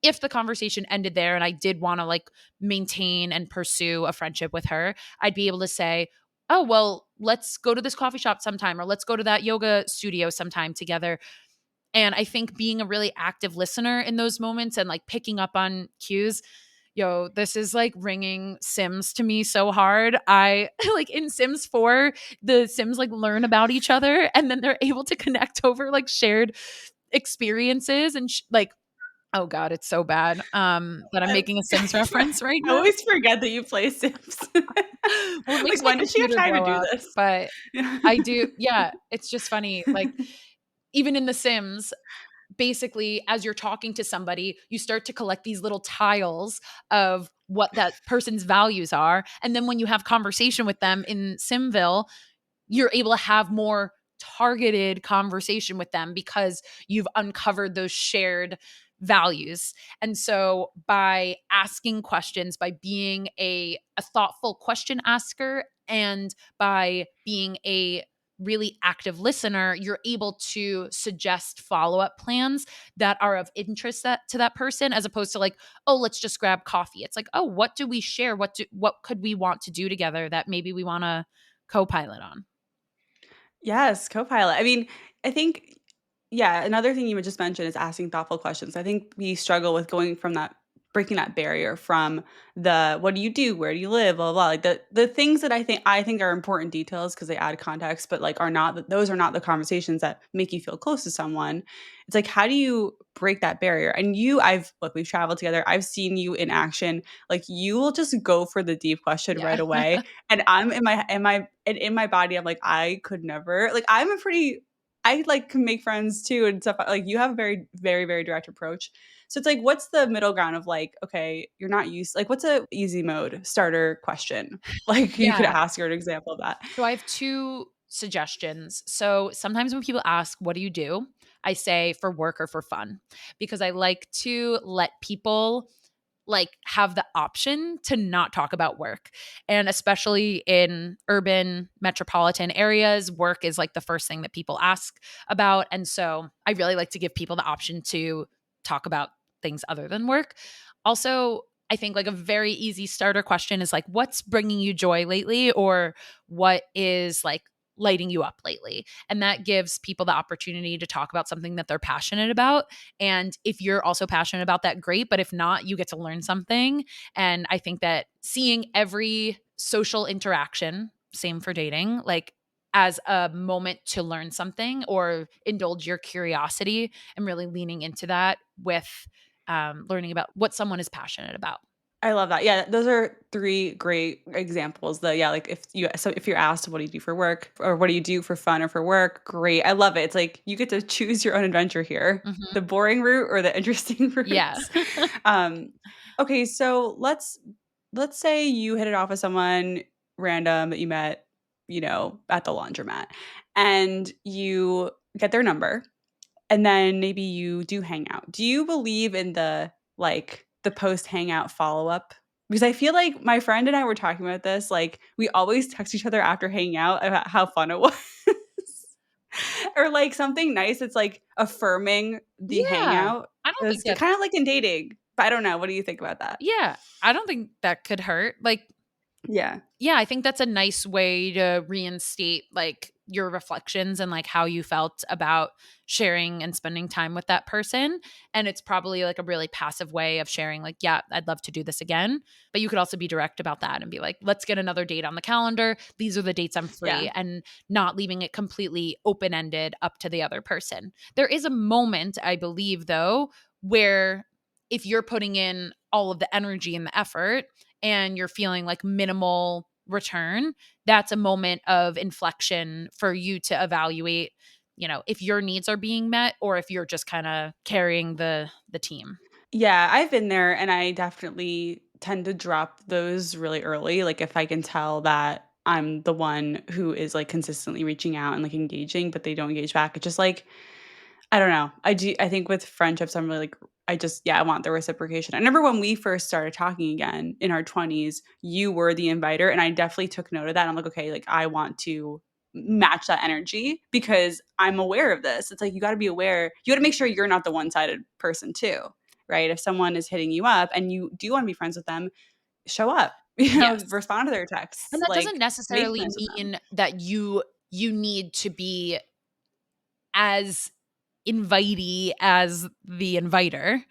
B: if the conversation ended there and I did want to like maintain and pursue a friendship with her, I'd be able to say, "Oh, well, let's go to this coffee shop sometime or let's go to that yoga studio sometime together." And I think being a really active listener in those moments and like picking up on cues, this is like ringing Sims to me so hard. I like in Sims 4, the Sims like learn about each other and then they're able to connect over like shared experiences and like, oh God, it's so bad that I'm
A: I
B: making a Sims reference right
A: I
B: now.
A: always forget that you play Sims.
B: Well, it makes
A: Like,
B: my
A: when does she have
B: computer
A: time to
B: blow
A: do
B: up,
A: this?
B: but
A: Yeah.
B: I do. Yeah, it's just funny. Like, even in The Sims, basically as you're talking to somebody, you start to collect these little tiles of what that person's values are. And then when you have conversation with them in Simville, you're able to have more targeted conversation with them because you've uncovered those shared values. And so by asking questions, by being a thoughtful question asker, and by being a really active listener, you're able to suggest follow-up plans that are of interest to that person, as opposed to like, oh, let's just grab coffee. It's like, oh, what do we share? What could we want to do together that maybe we want to co-pilot on?
A: Yes, Copilot. I mean, I think yeah, another thing you would just mention is asking thoughtful questions. I think we struggle with going from that breaking that barrier from the what do you do? Where do you live? Blah, blah, blah. Like the things that I think are important details because they add context, but like are not those are not the conversations that make you feel close to someone. It's like how do you break that barrier? And we've traveled together. I've seen you in action. Like you will just go for the deep question
B: Yeah.
A: right away. And I'm in my body, I'm like, I could never like I'm a pretty I like can make friends too and stuff. Like you have a very, very, very direct approach. So it's like, what's the middle ground of like, okay, you're not used like what's a easy mode starter question? Like you could
B: Yeah.
A: ask or an example of that.
B: So I have two suggestions. So sometimes when people ask, what do you do? I say for work or for fun, because I like to let people like have the option to not talk about work. And especially in urban metropolitan areas, work is like the first thing that people ask about. And so I really like to give people the option to talk about things other than work. Also, I think like a very easy starter question is like, what's bringing you joy lately? Or what is like lighting you up lately? And that gives people the opportunity to talk about something that they're passionate about. And if you're also passionate about that, great. But if not, you get to learn something. And I think that seeing every social interaction, same for dating, like as a moment to learn something or indulge your curiosity, and really leaning into that with learning about what someone is passionate about.
A: I love that. Yeah, those are 3 great examples. Yeah, like if you're asked, "What do you do for work?" or "What do you do for fun or for work?" Great. I love it. It's like you get to choose your own adventure here.
B: Mhm.
A: The boring route or the interesting
B: Yeah.
A: routes. Um, okay, so let's say you hit it off with someone random that you met, at the laundromat, and you get their number, and then maybe you do hang out. Do you believe in the post hangout follow-up? Because I feel like my friend and I were talking about this, like, we always text each other after hanging out about how fun it was. Or, like, something nice that's, like, affirming the
B: Yeah.
A: hangout.
B: I don't think
A: It's
B: that
A: kinda like in dating, but I don't know. What do you think about that?
B: yeah, I don't think that could hurt. Like,
A: Yeah.
B: yeah, I think that's a nice way to reinstate like your reflections and like how you felt about sharing and spending time with that person. And it's probably like a really passive way of sharing, like, yeah, I'd love to do this again. But you could also be direct about that and be like, let's get another date on the calendar. These are the dates I'm
A: Yeah.
B: free, and not leaving it completely open ended up to the other person. There is a moment, I believe, though, where if you're putting in all of the energy and the effort, and you're feeling like minimal return, that's a moment of inflection for you to evaluate, if your needs are being met or if you're just kind of carrying the team.
A: Yeah, I've been there, and I definitely tend to drop those really early, like, if I can tell that I'm the one who is, like, consistently reaching out and, like, engaging, but they don't engage back. It's just, like, I don't know. I think with friendships, I'm really, like, I want the reciprocation. I remember when we first started talking again in our 20s, you were the inviter, and I definitely took note of that. I'm like, "Okay, like, I want to match that energy because I'm aware of this." It's like, you gotta be aware. You gotta make sure you're not the one-sided person too, right? If someone is hitting you up and you do wanna be friends with them, show up,
B: Yes.
A: respond to their
B: And
A: texts,
B: that doesn't
A: like, make
B: necessarily
A: plans with them.
B: mean that you need to be as invitee as the inviter,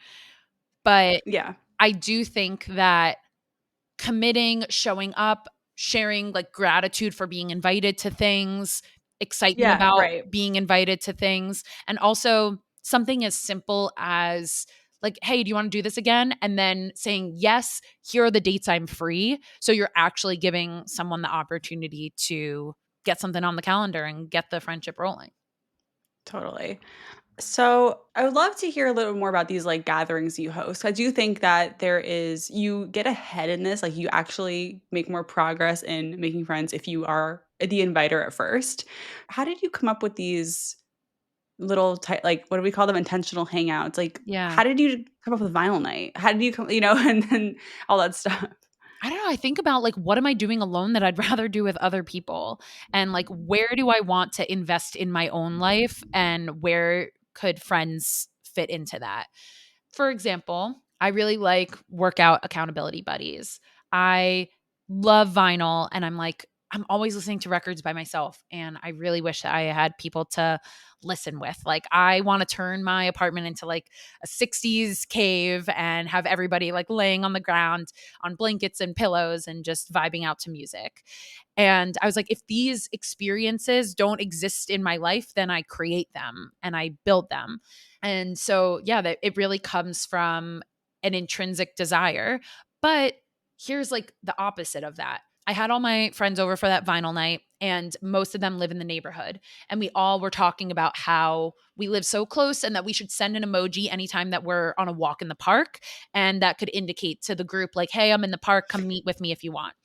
B: but
A: Yeah.
B: I do think that committing, showing up, sharing like gratitude for being invited to things, excitement
A: Yeah,
B: about
A: right.
B: being invited to things, and also something as simple as like, hey, do you want to do this again? And then saying, yes, here are the dates I'm free. So you're actually giving someone the opportunity to get something on the calendar and get the friendship rolling.
A: Totally. So, I would love to hear a little more about these like gatherings you host. I do think that you get ahead in this, like you actually make more progress in making friends if you are the inviter at first. How did you come up with these like what do we call them, intentional hangouts? Like
B: Yeah.
A: how did you come up with vinyl night? How did you come, and then all that stuff?
B: I don't know. I think about like, what am I doing alone that I'd rather do with other people? And like, where do I want to invest in my own life? And where could friends fit into that? For example, I really like workout accountability buddies. I love vinyl, and I'm always listening to records by myself. And I really wish that I had people to listen with. Like, I want to turn my apartment into like a 60s cave and have everybody like laying on the ground on blankets and pillows and just vibing out to music. And I was like, if these experiences don't exist in my life, then I create them and I build them. And so, yeah, that it really comes from an intrinsic desire. But here's like the opposite of that. I had all my friends over for that vinyl night, and most of them live in the neighborhood. And we all were talking about how we live so close and that we should send an emoji anytime that we're on a walk in the park. And that could indicate to the group, like, hey, I'm in the park, come meet with me if you want.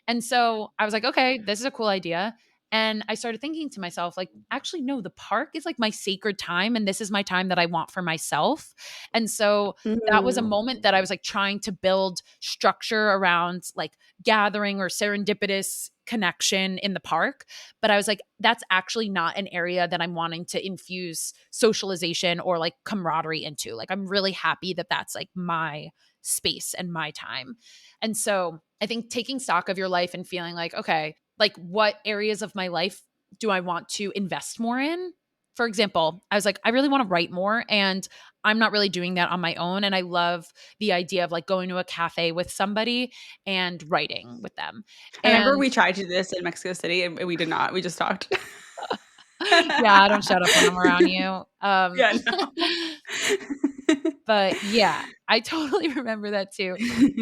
B: And so I was like, okay, this is a cool idea. And I started thinking to myself, like, actually, no, the park is like my sacred time. And this is my time that I want for myself. And so that was a
A: Mhm.
B: moment that I was like trying to build structure around like gathering or serendipitous connection in the park. But I was like, that's actually not an area that I'm wanting to infuse socialization or like camaraderie into. Like, I'm really happy that that's like my space and my time. And so I think taking stock of your life and feeling like, okay, like what areas of my life do I want to invest more in? For example, I was like, I really want to write more, and I'm not really doing that on my own. And I love the idea of like going to a cafe with somebody and writing with them.
A: I remember
B: And
A: we tried to do this in Mexico City and we did not. We just talked.
B: yeah, I don't shut up when I'm around you.
A: Yeah, no.
B: But yeah, I totally remember that too.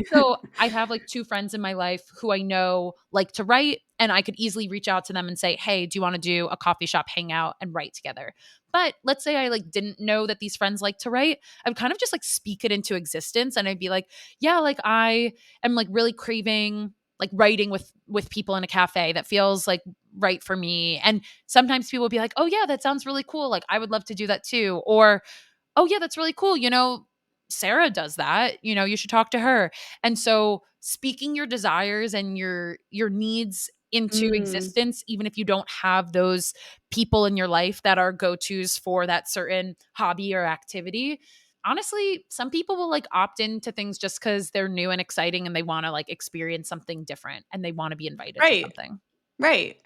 B: So I have like two friends in my life who I know like to write, and I could easily reach out to them and say, "Hey, do you want to do a coffee shop hangout and write together?" But let's say I like didn't know that these friends like to write. I would kind of just like speak it into existence, and I'd be like, "Yeah, like I am like really craving like writing with people in a cafe that feels like right for me." And sometimes people will be like, "Oh yeah, that sounds really cool. Like I would love to do that too." Or oh yeah, that's really cool. Sarah does that. You should talk to her. And so speaking your desires and your needs into
A: Mm,
B: existence, even if you don't have those people in your life that are go-tos for that certain hobby or activity. Honestly, some people will like opt into things just because they're new and exciting and they want to like experience something different and they want to be invited to
A: right,
B: something.
A: right.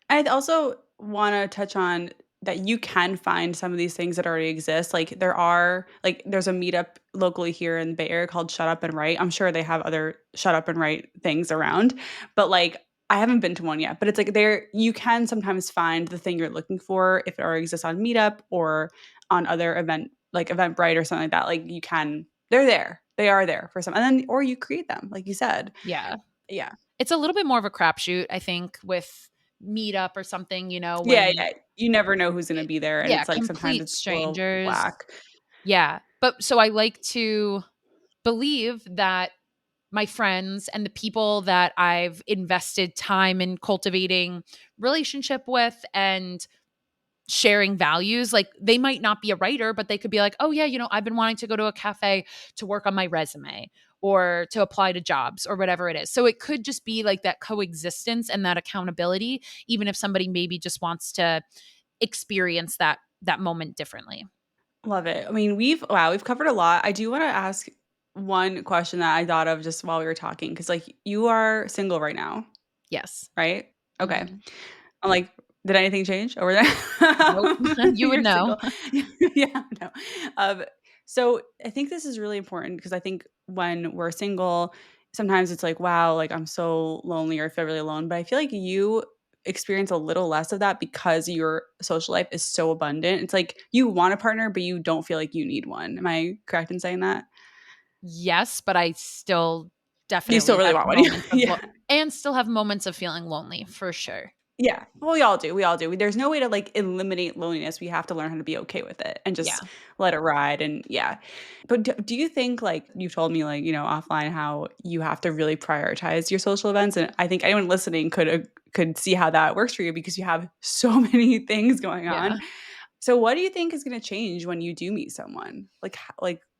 A: I'd also wanna touch on that you can find some of these things that already exist, like, there's a meetup locally here in the Bay Area called Shut Up and Write. I'm sure they have other Shut Up and Write things around, but, like, I haven't been to one yet, but it's like there you can sometimes find the thing you're looking for if it already exists on Meetup or on other like Eventbrite or something like that, like, they're there. They are there for some and then or you create them, like you said.
B: Yeah.
A: Yeah.
B: It's a little bit more of a crapshoot, I think, with Meetup or something,
A: Yeah,
B: when
A: yeah. You never know who's gonna be there, and
B: yeah,
A: it's like sometimes
B: complete
A: it's a little
B: strangers.
A: whack.
B: Yeah. But so I like to believe that my friends and the people that I've invested time in cultivating relationship with and sharing values, like they might not be a writer, but they could be like, oh yeah, I've been wanting to go to a cafe to work on my resume or to apply to jobs or whatever it is. So it could just be like that coexistence and that accountability, even if somebody maybe just wants to experience that moment differently.
A: Love it. I mean, we've covered a lot. I do wanna ask one question that I thought of just while we were talking, because like, you are single right now,
B: Yes.
A: right? Okay.
B: Mhm.
A: I'm like, did anything change over there?
B: Nope. You would
A: You're
B: know.
A: single. Yeah, no. Um, so I think this is really important because I think when we're single, sometimes it's like, wow, like I'm so lonely or I feel really alone. But I feel like you experience a little less of that because your social life is so abundant. It's like you want a partner, but you don't feel like you need one. Am I correct in saying that?
B: Yes, but I still
A: You still
B: definitely
A: really
B: have
A: want one.
B: moments of
A: Yeah.
B: and still have moments of feeling lonely for sure.
A: Yeah. Well, we all do, we all do. There's no way to, like, eliminate loneliness, we have to learn how to be okay with it and
B: Yeah.
A: just let it ride and yeah. But do you think, like you told me, like, offline how you have to really prioritize your social events, and I think anyone listening could see how that works for you because you have so many things going on.
B: Yeah.
A: So what do you think is gonna change when you do meet someone? Like,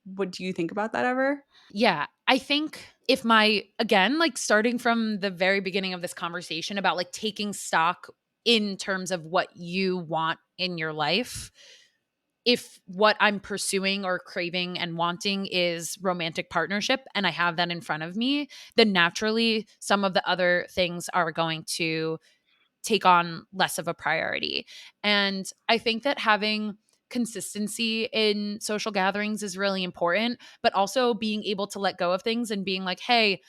A: what do you think about that ever?
B: Yeah, I think if my again, like starting from the very beginning of this conversation about like taking stock in terms of what you want in your life, if what I'm pursuing or craving and wanting is romantic partnership and I have that in front of me, then naturally some of the other things are going to take on less of a priority. And I think that having consistency in social gatherings is really important, but also being able to let go of things and being like, hey,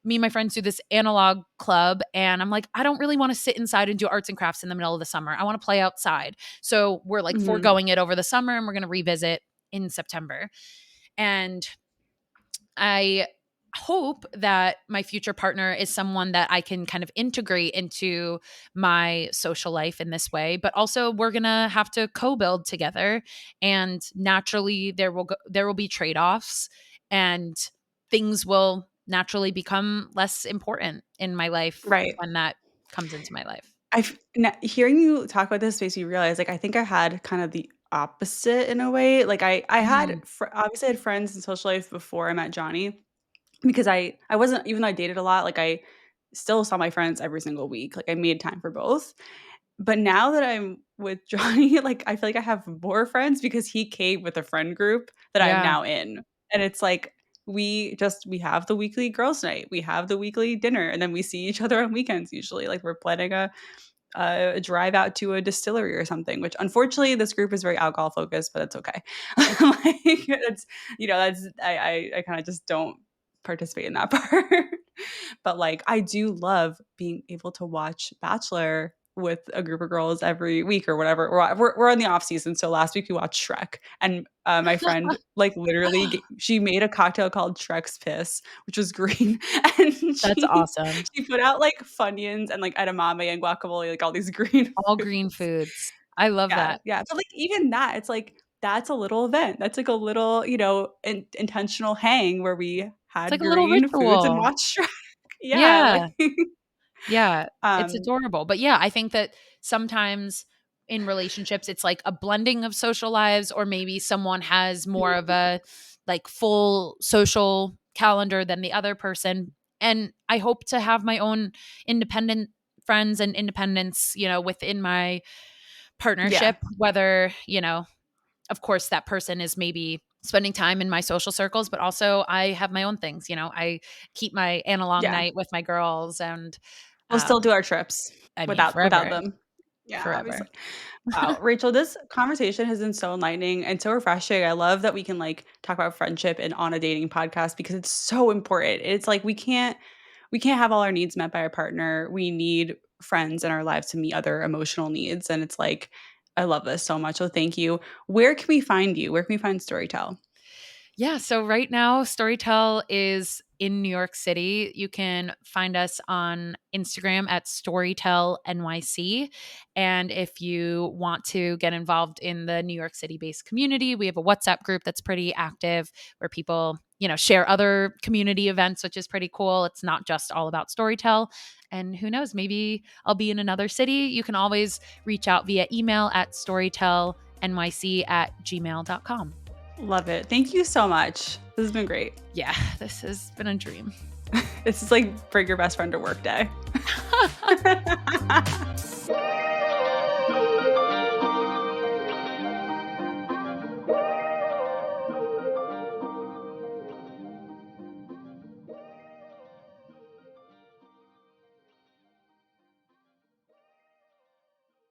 B: me and my friends do this analog club. And I'm like, I don't really want to sit inside and do arts and crafts in the middle of the summer. I want to play outside. So we're like
A: Mhm.
B: foregoing it over the summer and we're going to revisit in September. And I hope that my future partner is someone that I can kind of integrate into my social life in this way, but also we're going to have to co-build together, and naturally there will be trade-offs, and things will naturally become less important in my life
A: Right.
B: when that comes into my life.
A: Hearing you talk about this makes me realize, like, I think I had kind of the opposite in a way. Like, I had
B: Mm,
A: obviously had friends in social life before I met Johnny because I wasn't even though I dated a lot, like, I still saw my friends every single week. Like, I made time for both. But now that I'm with Johnny, like, I feel like I have more friends because he came with a friend group that I'm
B: yeah.
A: now in. And it's like we have the weekly girls' night, we have the weekly dinner, and then we see each other on weekends usually. Like, we're planning a drive out to a distillery or something, which unfortunately this group is very alcohol focused, but it's okay. Like it's, that's I kind of just don't participate in that part. But like I do love being able to watch Bachelor with a group of girls every week or whatever. We're in the off season, so last week we watched Shrek, and my friend like literally she made a cocktail called Shrek's Piss, which was green, and
B: That's awesome.
A: she put out like Funyuns and like edamame and guacamole, like all these green
B: All green
A: foods.
B: foods. I love
A: Yeah,
B: that.
A: yeah. But like even that, it's like that's a little event. That's like a little, intentional hang where we
B: It's
A: had
B: like a little
A: green foods and
B: ritual.
A: watched Shrek. Yeah, like
B: Yeah. Yeah, it's
A: um
B: adorable. But yeah, I think that sometimes in relationships, it's like a blending of social lives, or maybe someone has more of a like full social calendar than the other person. And I hope to have my own independent friends and independence, within my
A: yeah.
B: partnership, whether, of course, that person is maybe spending time in my social circles, but also I have my own things. I keep my analog
A: Yeah.
B: night with my girls, and
A: We'll still
B: um,
A: do our trips
B: I mean,
A: without
B: forever,
A: them. Yeah,
B: forever.
A: obviously. Wow, Rachel, this conversation has been so enlightening and so refreshing. I love that we can like talk about friendship and on a dating podcast because it's so important. It's like we can't have all our needs met by our partner. We need friends in our lives to meet other emotional needs. And it's like I love this so much. So thank you. Where can we find you? Where can we find Storytell?
B: Yeah, so right now, StoryTell is in New York City. You can find us on Instagram at StoryTell NYC. And if you want to get involved in the New York City based community, we have a WhatsApp group that's pretty active where people, share other community events, which is pretty cool. It's not just all about StoryTell. And who knows, maybe I'll be in another city. You can always reach out via email at storytellnyc@gmail.com.
A: Love it. Thank you so much. This has been great.
B: Yeah, this has been a dream.
A: This is like bring your best friend to work day.